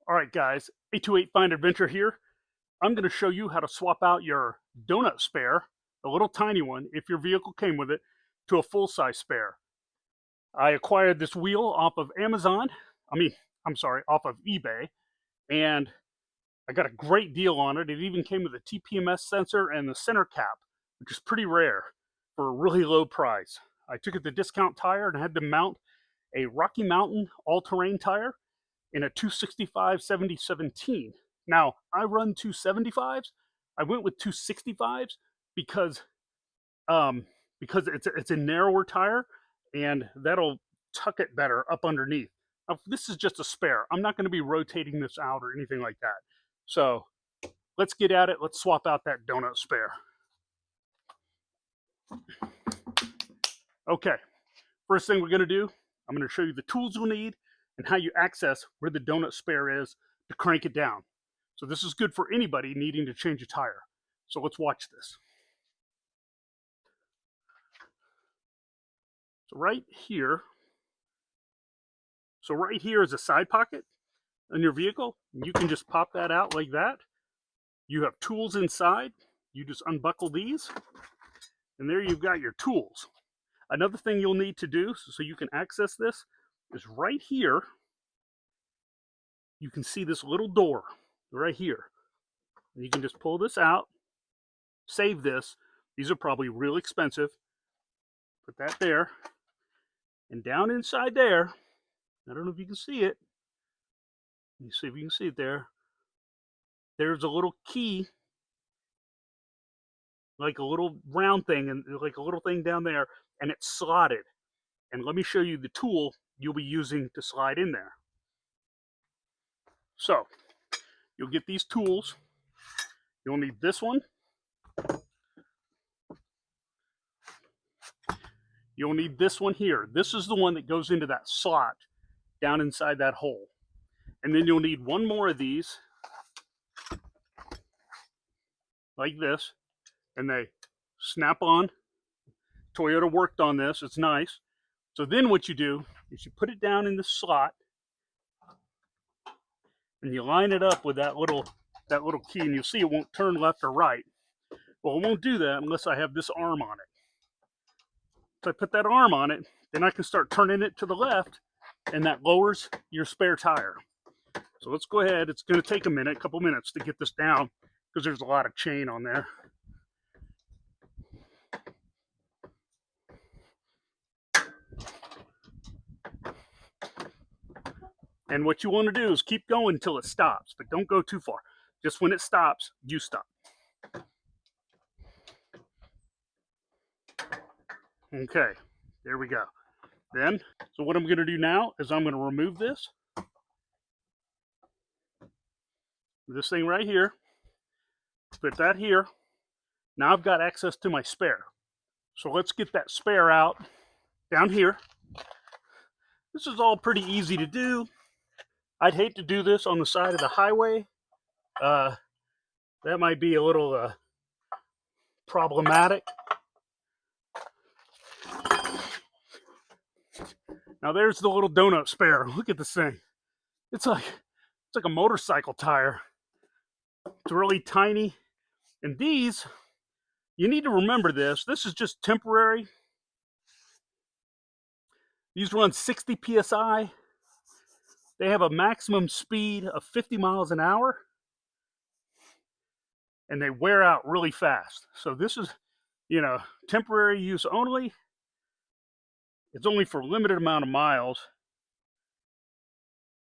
All right, guys, 828 Find Adventure here. I'm going to show you how to swap out your donut spare, a little tiny one, if your vehicle came with it, to a full-size spare. I acquired this wheel off of Amazon. Off of eBay, and I got a great deal on it. It even came with a TPMS sensor and the center cap, which is pretty rare for a really low price. I took it to Discount Tire and had to mount a Rocky Mountain all-terrain tire in a 265 7017. Now, I run 275s. I went with 265s because it's a narrower tire and that'll tuck it better up underneath. Now, this is just a spare. I'm not going to be rotating this out or anything like that. So let's get at it. Let's swap out that donut spare. Okay, first thing we're going to do, I'm going to show you the tools you'll need and how you access where the donut spare is to crank it down. So this is good for anybody needing to change a tire. So let's watch this. So right here is a side pocket in your vehicle. You can just pop that out like that. You have tools inside. You just unbuckle these, and there you've got your tools. Another thing you'll need to do so you can access this is right here. You can see this little door right here. And you can just pull this out, save this. These are probably real expensive. Put that there. And down inside there, I don't know if you can see it. Let me see if you can see it there. There's a little key, like a little round thing, and like a little thing down there, and it's slotted. And let me show you the tool you'll be using to slide in there. So, you'll get these tools. You'll need this one. You'll need this one here. This is the one that goes into that slot down inside that hole. And then you'll need one more of these, like this, and they snap on. Toyota worked on this. It's nice. So then what you do is you put it down in the slot, and you line it up with that little key, and you'll see it won't turn left or right. Well, it won't do that unless I have this arm on it. So I put that arm on it, then I can start turning it to the left, and that lowers your spare tire. So let's go ahead. It's going to take a couple minutes to get this down because there's a lot of chain on there. And what you want to do is keep going until it stops, but don't go too far. Just when it stops, you stop. Okay, there we go. Then, so what I'm going to do now is I'm going to remove this thing right here, put that here. Now I've got access to my spare. So let's get that spare out down here. This is all pretty easy to do. I'd hate to do this on the side of the highway. That might be a little problematic. Now there's the little donut spare. Look at this thing. It's like a motorcycle tire. It's really tiny. And these, you need to remember this. This is just temporary. These run 60 PSI. They have a maximum speed of 50 miles an hour. And they wear out really fast. So this is, temporary use only. It's only for a limited amount of miles.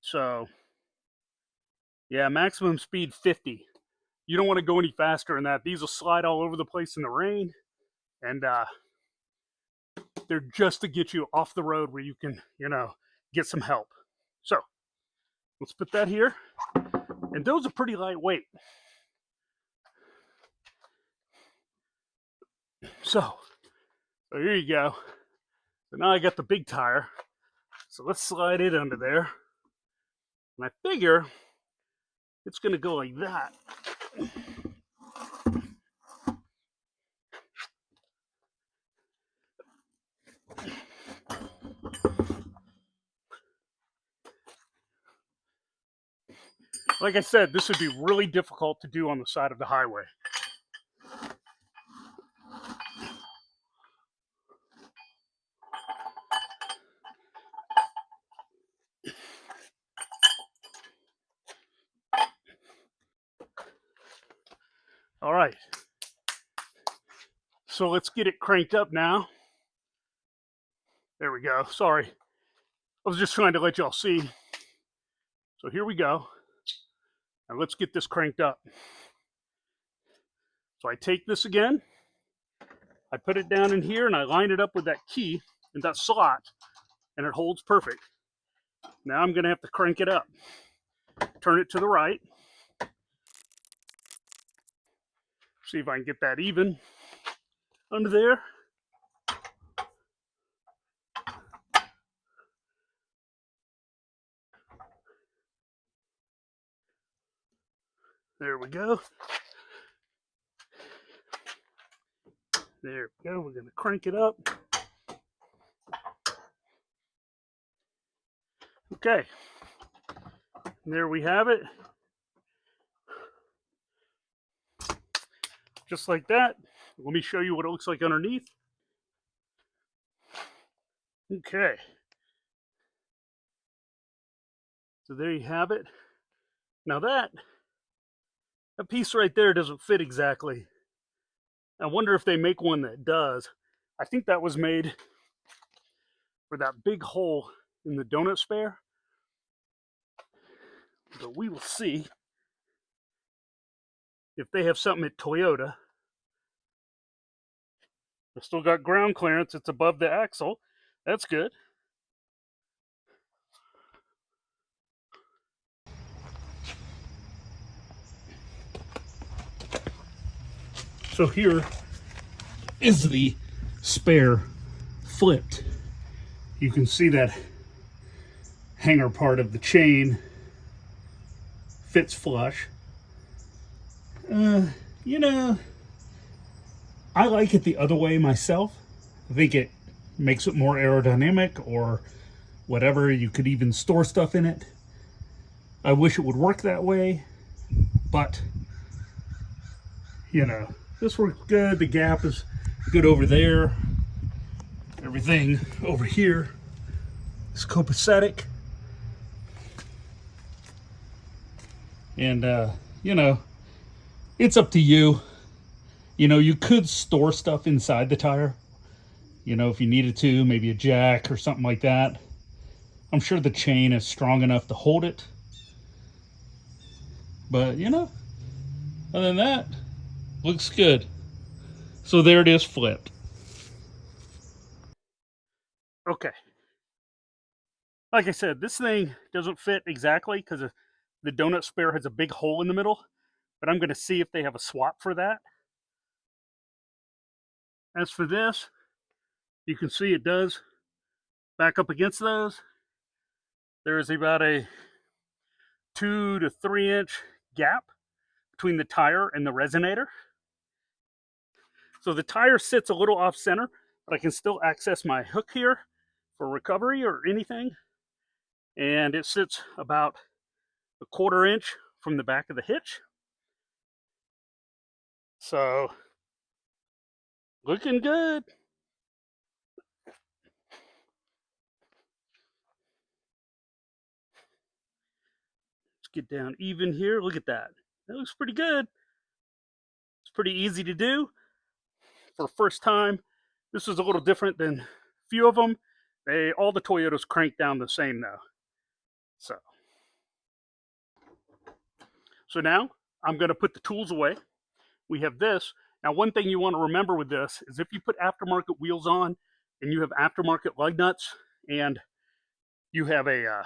So, yeah, maximum speed 50. You don't want to go any faster than that. These will slide all over the place in the rain. And they're just to get you off the road where you can, get some help. So, let's put that here. And those are pretty lightweight. So here you go. So now I got the big tire. So let's slide it under there. And I figure it's going to go like that. Like I said, this would be really difficult to do on the side of the highway. All right. So let's get it cranked up now. There we go. Sorry. I was just trying to let y'all see. So here we go. Now let's get this cranked up. So I take this again. I put it down in here and I line it up with that key in that slot, and it holds perfect. Now I'm going to have to crank it up. Turn it to the right. See if I can get that even under there. There we go. There we go. We're going to crank it up. Okay. There we have it. Just like that. Let me show you what it looks like underneath. Okay. So there you have it. Now that piece right there doesn't fit exactly. I wonder if they make one that does. I think that was made for that big hole in the donut spare. But we will see if they have something at Toyota. They still got ground clearance. It's above the axle. That's good. So here is the spare flipped. You can see that hanger part of the chain fits flush. You know, I like it the other way myself. I think it makes it more aerodynamic or whatever. You could even store stuff in it. I wish it would work that way, but you know, this works good. The gap is good over there. Everything over here is copacetic. And, you know, it's up to you. You know, you could store stuff inside the tire. You know, if you needed to, maybe a jack or something like that. I'm sure the chain is strong enough to hold it. But, you know, other than that, looks good. So there it is, flipped. Okay. Like I said, this thing doesn't fit exactly because the donut spare has a big hole in the middle. But I'm going to see if they have a swap for that. As for this, you can see it does back up against those. There is about a 2 to 3 inch gap between the tire and the resonator. So the tire sits a little off center, but I can still access my hook here for recovery or anything. And it sits about a 1/4 inch from the back of the hitch. So, looking good. Let's get down even here. Look at that. That looks pretty good. It's pretty easy to do for first time. This is a little different than a few of them. All the Toyotas crank down the same though. So now I'm going to put the tools away. We have this. Now, one thing you want to remember with this is if you put aftermarket wheels on and you have aftermarket lug nuts and you have a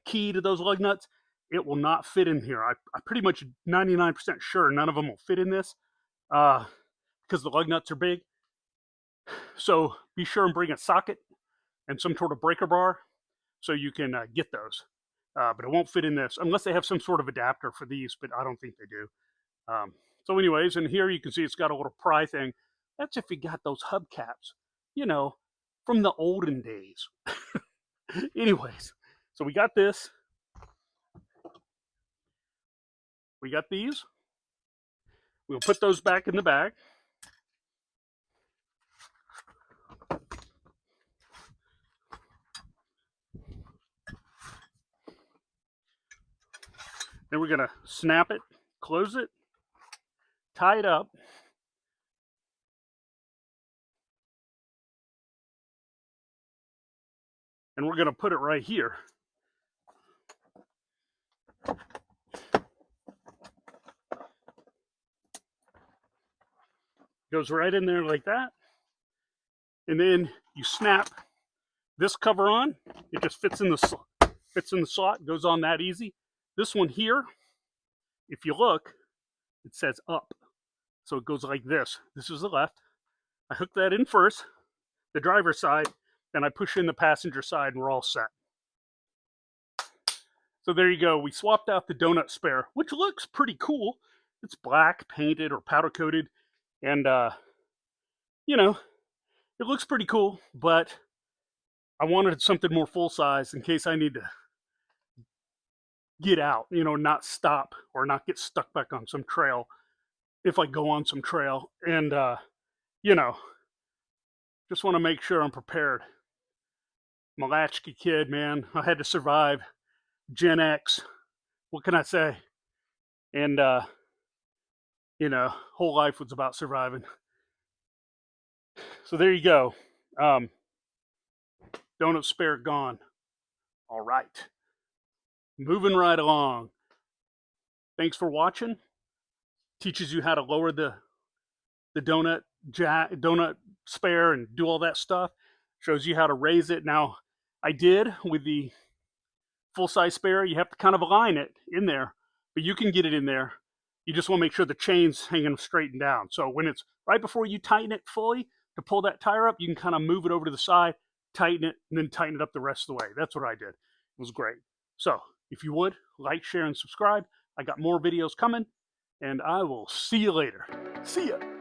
key to those lug nuts, it will not fit in here. I'm pretty much 99% sure none of them will fit in this because the lug nuts are big. So be sure and bring a socket and some sort of breaker bar so you can get those. But it won't fit in this unless they have some sort of adapter for these, but I don't think they do. So anyways, and here you can see it's got a little pry thing. That's if you got those hubcaps, you know, from the olden days. Anyways, so we got this. We got these. We'll put those back in the bag. Then we're gonna snap it, close it, tie it up. And we're gonna put it right here. Goes right in there like that. And then you snap this cover on. It just fits in the slot, goes on that easy. This one here, if you look, it says up. So it goes like this. This is the left. I hook that in first, the driver's side, then I push in the passenger side and we're all set. So there you go. We swapped out the donut spare, which looks pretty cool. It's black, painted, or powder coated. And, you know, it looks pretty cool, but I wanted something more full size in case I need to get out, you know, not stop or not get stuck back on some trail if I go on some trail. And, you know, just want to make sure I'm prepared. I'm a latchkey kid, man. I had to survive Gen X. What can I say? And, you know, whole life was about surviving. So there you go. Donut spare gone. All right. Moving right along. Thanks for watching. Teaches you how to lower the donut spare and do all that stuff. Shows you how to raise it. Now, I did with the full-size spare. You have to kind of align it in there, but you can get it in there. You just want to make sure the chain's hanging straight and down. So when it's right before you tighten it fully to pull that tire up, you can kind of move it over to the side, tighten it, and then tighten it up the rest of the way. That's what I did. It was great. So if you would, like, share, and subscribe. I got more videos coming, and I will see you later. See ya.